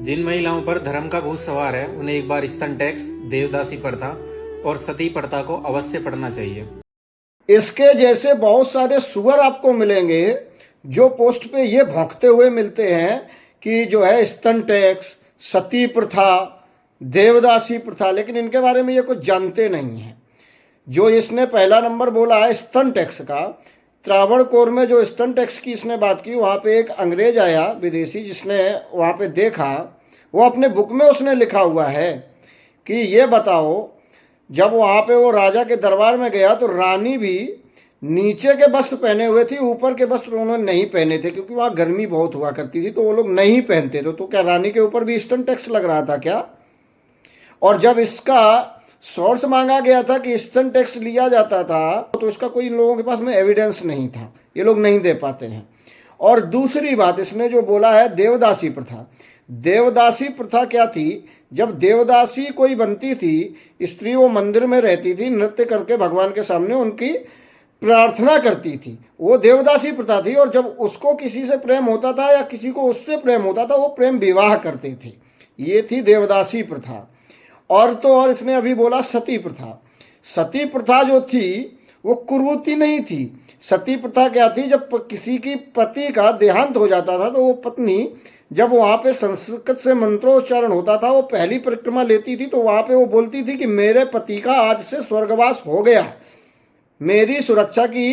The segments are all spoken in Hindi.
जिन महिलाओं पर धर्म का भूत सवार है उन्हें एक बार स्तन टैक्स, देवदासी प्रथा और सती प्रथा को अवश्य पढ़ना चाहिए। इसके जैसे बहुत सारे सुअर आपको मिलेंगे जो पोस्ट पे ये भौंकते हुए मिलते हैं कि जो है स्तन टैक्स, सती प्रथा, देवदासी प्रथा, लेकिन इनके बारे में ये कुछ जानते नहीं हैं। जो इसने पहला नंबर बोला है स्तन टैक्स का, त्रावणकोर में जो स्तन टैक्स की इसने बात की, वहाँ पे एक अंग्रेज आया विदेशी जिसने वहाँ पे देखा, वो अपने बुक में उसने लिखा हुआ है कि ये बताओ, जब वहाँ पे वो राजा के दरबार में गया तो रानी भी नीचे के वस्त्र पहने हुए थी, ऊपर के वस्त्र उन्होंने नहीं पहने थे क्योंकि वहाँ गर्मी बहुत हुआ करती थी, तो वो लोग नहीं पहनते थे। तो क्या रानी के ऊपर भी स्तन टैक्स लग रहा था क्या? और जब इसका सोर्स मांगा गया था कि स्तन टैक्स लिया जाता था, तो इसका कोई इन लोगों के पास में एविडेंस नहीं था, ये लोग नहीं दे पाते हैं। और दूसरी बात इसने जो बोला है देवदासी प्रथा, देवदासी प्रथा क्या थी? जब देवदासी कोई बनती थी स्त्री, वो मंदिर में रहती थी, नृत्य करके भगवान के सामने उनकी प्रार्थना करती थी, वो देवदासी प्रथा थी। और जब उसको किसी से प्रेम होता था या किसी को उससे प्रेम होता था, वो प्रेम विवाह करते थे, ये थी देवदासी प्रथा। और तो और इसने अभी बोला सती प्रथा। सती प्रथा जो थी वो कुरूति नहीं थी। सती प्रथा क्या थी? जब किसी की पति का देहांत हो जाता था तो वो पत्नी जब वहाँ पे संस्कृत से मंत्रोच्चारण होता था, वो पहली परिक्रमा लेती थी, तो वहाँ पे वो बोलती थी कि मेरे पति का आज से स्वर्गवास हो गया, मेरी सुरक्षा की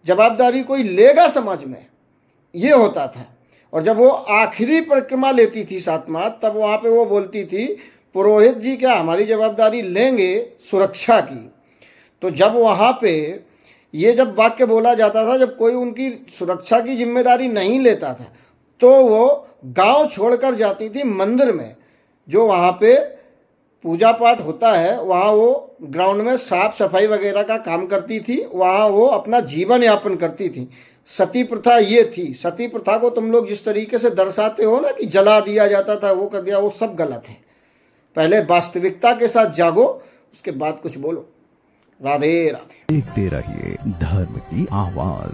जवाबदारी कोई लेगा समाज में, ये होता था। और जब वो आखिरी परिक्रमा लेती थी सातवां, तब वहाँ पे वो बोलती थी पुरोहित जी क्या हमारी जवाबदारी लेंगे सुरक्षा की? तो जब वहाँ पे ये जब वाक्य बोला जाता था, जब कोई उनकी सुरक्षा की जिम्मेदारी नहीं लेता था, तो वो गांव छोड़कर जाती थी मंदिर में, जो वहाँ पे पूजा पाठ होता है, वहाँ वो ग्राउंड में साफ सफाई वगैरह का काम करती थी, वहाँ वो अपना जीवन यापन करती थी। सती प्रथा ये थी। सती प्रथा को तुम लोग जिस तरीके से दर्शाते हो ना कि जला दिया जाता था, वो कर दिया, वो सब गलत है। पहले वास्तविकता के साथ जागो, उसके बाद कुछ बोलो। राधे राधे। देखते रहिए धर्म की आवाज।